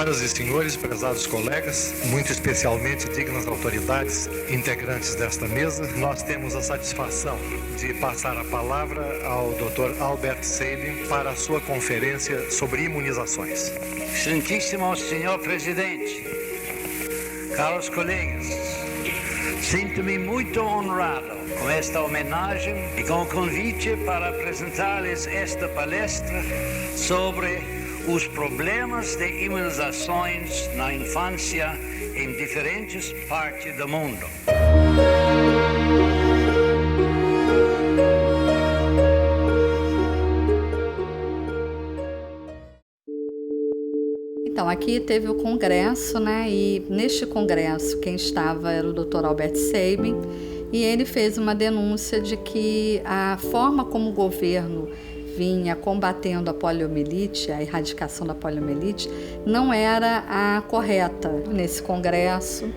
Senhoras e senhores, prezados colegas, muito especialmente dignas autoridades, integrantes desta mesa, nós temos a satisfação de passar a palavra ao Dr. Albert Sabin para a sua conferência sobre imunizações. Excelentíssimo Senhor Presidente, caros colegas, sinto-me muito honrado com esta homenagem e com o convite para apresentar-lhes esta palestra sobre os problemas de imunizações na infância em diferentes partes do mundo. Então, aqui teve o congresso, né? E neste congresso quem estava era o Dr. Albert Sabin, e ele fez uma denúncia de que a forma como o governo vinha combatendo a poliomielite, a erradicação da poliomielite, não era a correta. Nesse congresso,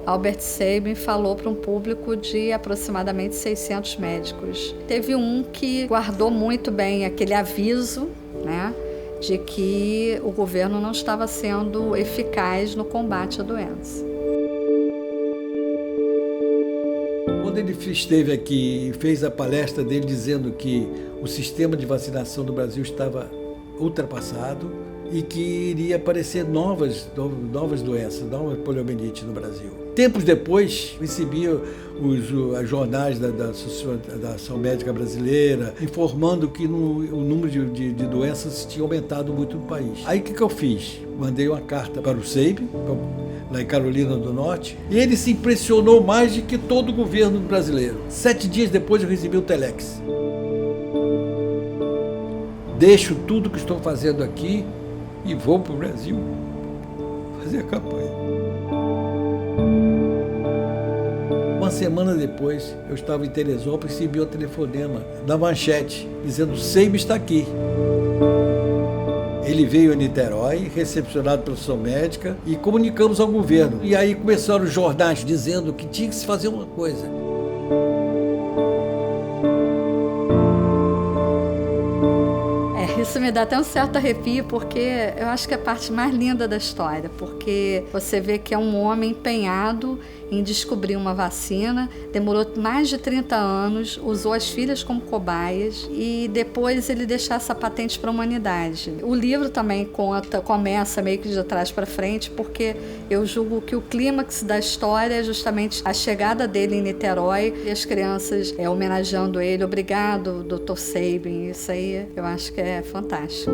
Albert Sabin falou para um público de aproximadamente 600 médicos. Teve um que guardou muito bem aquele aviso, né, de que o governo não estava sendo eficaz no combate à doença. Quando ele esteve aqui e fez a palestra dele dizendo que o sistema de vacinação do Brasil estava ultrapassado e que iria aparecer novas doenças, nova poliomielite no Brasil. Tempos depois, recebia os jornais da Associação Médica Brasileira informando que o número de doenças tinha aumentado muito no país. Aí o que eu fiz? Mandei uma carta para o Sabin, lá em Carolina do Norte, e ele se impressionou mais do que todo o governo brasileiro. 7 dias depois eu recebi o telex. Deixo tudo que estou fazendo aqui e vou para o Brasil fazer a campanha. Uma semana depois, eu estava em Teresópolis e recebi um telefonema da Manchete, dizendo: Sabin está aqui. Ele veio a Niterói, recepcionado pela Associação Médica, e comunicamos ao governo. E aí começaram os jornais dizendo que tinha que se fazer uma coisa. Isso me dá até um certo arrepio, porque eu acho que é a parte mais linda da história, porque você vê que é um homem empenhado em descobrir uma vacina, demorou mais de 30 anos, usou as filhas como cobaias e depois ele deixar essa patente para a humanidade. O livro também começa meio que de trás para frente, porque eu julgo que o clímax da história é justamente a chegada dele em Niterói e as crianças homenageando ele. Obrigado, Dr. Sabin. Isso aí eu acho que é fantástico.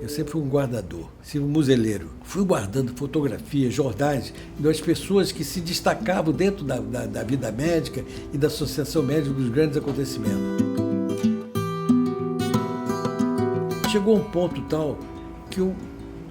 Eu sempre fui um guardador, um museleiro. Fui guardando fotografias, jornais, das pessoas que se destacavam dentro da vida médica e da associação médica dos grandes acontecimentos. Chegou um ponto tal que eu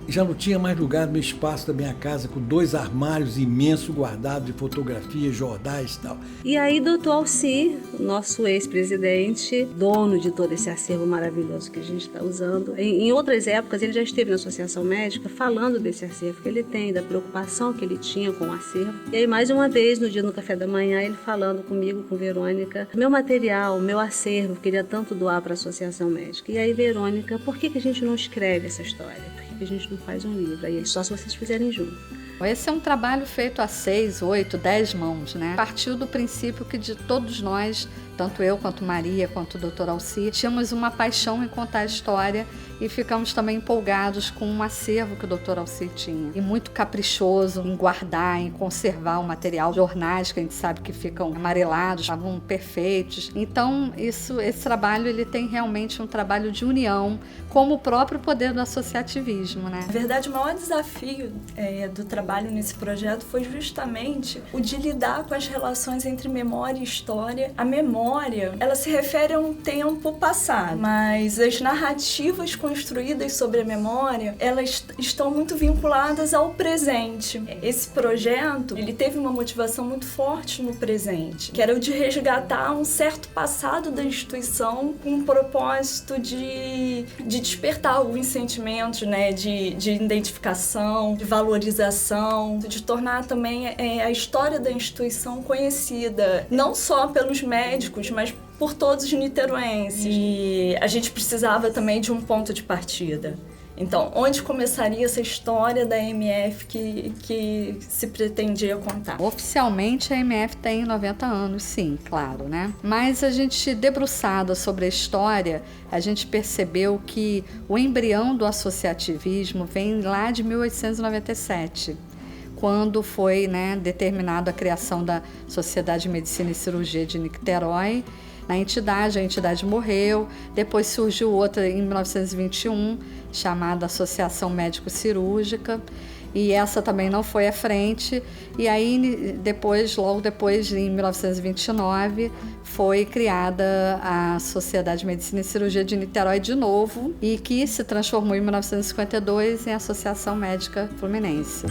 já não tinha mais lugar no meu espaço da minha casa, com 2 armários imensos guardados de fotografias, jornais e tal. E aí, doutor Alci, nosso ex-presidente, dono de todo esse acervo maravilhoso que a gente está usando, em outras épocas ele já esteve na Associação Médica falando desse acervo que ele tem, da preocupação que ele tinha com o acervo. E aí, mais uma vez, no dia do café da manhã, ele falando comigo, com Verônica, meu material, meu acervo, queria tanto doar para a Associação Médica. E aí, Verônica, por que a gente não escreve essa história? Por que a gente não faz um livro? Aí só se vocês fizerem junto. Esse é um trabalho feito a 6, 8, 10 mãos, né? Partiu do princípio que de todos nós, tanto eu quanto Maria, quanto o Dr. Alci, tínhamos uma paixão em contar a história e ficamos também empolgados com um acervo que o Dr. Alci tinha. E muito caprichoso em guardar, em conservar o material. Jornais que a gente sabe que ficam amarelados, estavam perfeitos. Então, esse trabalho ele tem realmente um trabalho de união, como o próprio poder do associativismo, né? Na verdade, o maior desafio do trabalho nesse projeto foi justamente o de lidar com as relações entre memória e história. A memória, ela se refere a um tempo passado, mas as narrativas construídas sobre a memória, elas estão muito vinculadas ao presente. Esse projeto, ele teve uma motivação muito forte no presente, que era o de resgatar um certo passado da instituição com o propósito de despertar alguns sentimentos, né, de identificação, de valorização, de tornar também a história da instituição conhecida, não só pelos médicos, mas por todos os niteroenses. E a gente precisava também de um ponto de partida. Então, onde começaria essa história da MF que se pretendia contar? Oficialmente, a MF tem 90 anos, sim, claro, né? Mas a gente, debruçada sobre a história, a gente percebeu que o embrião do associativismo vem lá de 1897, quando foi, né, determinada a criação da Sociedade de Medicina e Cirurgia de Niterói. A entidade morreu, depois surgiu outra em 1921, chamada Associação Médico-Cirúrgica, e essa também não foi à frente, e aí logo depois, em 1929, foi criada a Sociedade de Medicina e Cirurgia de Niterói de novo, e que se transformou em 1952 em Associação Médica Fluminense.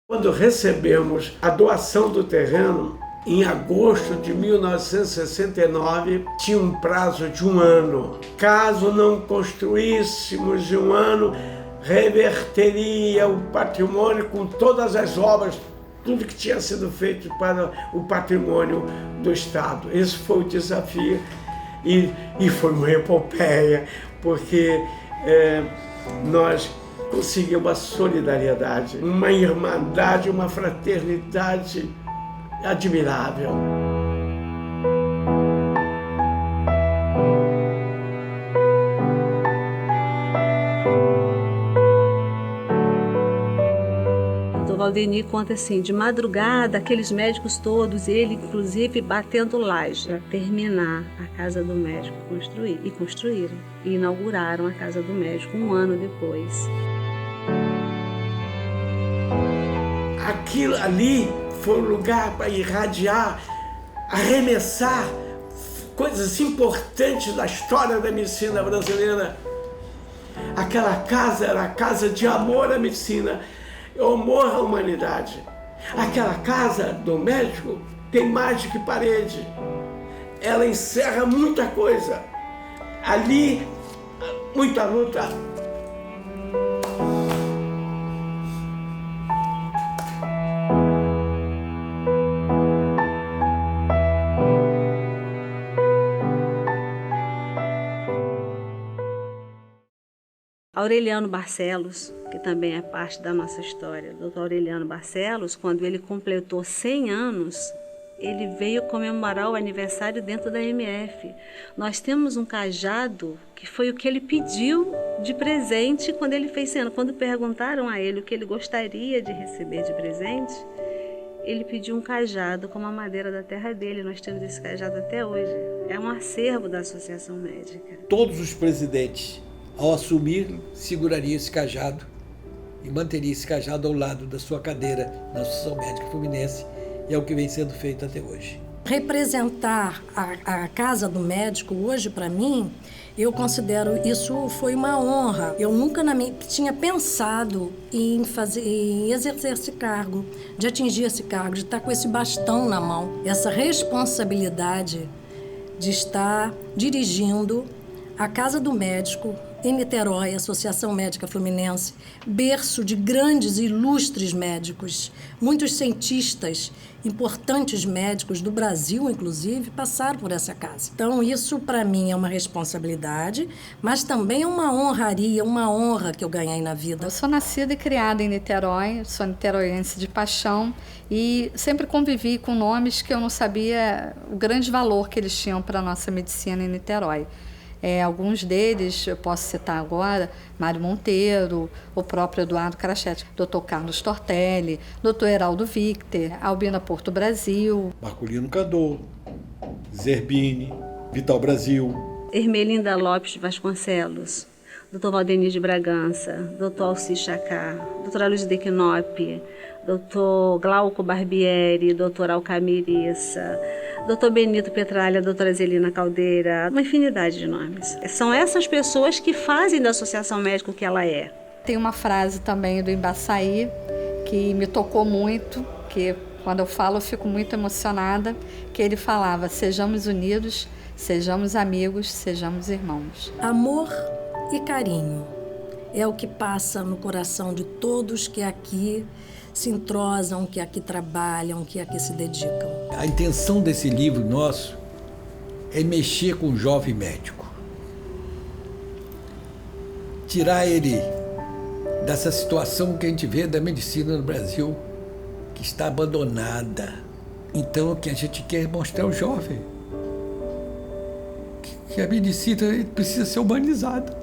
Quando recebemos a doação do terreno, em agosto de 1969, tinha um prazo de 1 ano. Caso não construíssemos em 1 ano, reverteria o patrimônio com todas as obras, tudo que tinha sido feito para o patrimônio do Estado. Esse foi o desafio e foi uma epopeia, porque nós conseguimos uma solidariedade, uma irmandade, uma fraternidade admirável. O Valdeni conta assim, de madrugada, aqueles médicos todos, ele inclusive batendo laje para terminar a casa do médico construíram e inauguraram a casa do médico 1 ano depois. Aquilo ali foi um lugar para irradiar, arremessar coisas importantes da história da medicina brasileira. Aquela casa era a casa de amor à medicina, amor à humanidade. Aquela casa do médico tem mais do que parede. Ela encerra muita coisa. Ali, muita luta. Aureliano Barcelos, que também é parte da nossa história, o Dr. Aureliano Barcelos, quando ele completou 100 anos, ele veio comemorar o aniversário dentro da MF. Nós temos um cajado que foi o que ele pediu de presente quando ele fez 100 anos. Quando perguntaram a ele o que ele gostaria de receber de presente, ele pediu um cajado com a madeira da terra dele. Nós temos esse cajado até hoje. É um acervo da Associação Médica. Todos os presidentes, ao assumir, seguraria esse cajado e manteria esse cajado ao lado da sua cadeira na Associação Médica Fluminense, e é o que vem sendo feito até hoje. Representar a Casa do Médico hoje, para mim, eu considero isso foi uma honra. Eu nunca tinha pensado em exercer esse cargo, de atingir esse cargo, de estar com esse bastão na mão, essa responsabilidade de estar dirigindo a Casa do Médico em Niterói, Associação Médica Fluminense, berço de grandes e ilustres médicos. Muitos cientistas, importantes médicos do Brasil, inclusive, passaram por essa casa. Então, isso para mim é uma responsabilidade, mas também é uma honraria, uma honra que eu ganhei na vida. Eu sou nascida e criada em Niterói, sou niteroiense de paixão e sempre convivi com nomes que eu não sabia o grande valor que eles tinham para a nossa medicina em Niterói. Alguns deles, eu posso citar agora, Mário Monteiro, o próprio Eduardo Crachete, Dr. Carlos Tortelli, Dr. Heraldo Victor, Albina Porto Brasil, Marculino Candor, Zerbini, Vital Brasil, Ermelinda Lopes Vasconcelos, Dr. Valdeni de Bragança, Dr. Alci Chacá, Dr. Luiz de Quinop, Dr. Glauco Barbieri, Dr. Alcamir Issa, Dr. Benito Petralha, doutora Zelina Caldeira, uma infinidade de nomes. São essas pessoas que fazem da Associação Médica o que ela é. Tem uma frase também do Embaçaí que me tocou muito, que quando eu falo eu fico muito emocionada, que ele falava: sejamos unidos, sejamos amigos, sejamos irmãos. Amor e carinho. é o que passa no coração de todos que aqui se entrosam, que aqui trabalham, que aqui se dedicam. A intenção desse livro nosso é mexer com o jovem médico. Tirar ele dessa situação que a gente vê da medicina no Brasil, que está abandonada. Então, o que a gente quer é mostrar ao jovem que a medicina precisa ser humanizada.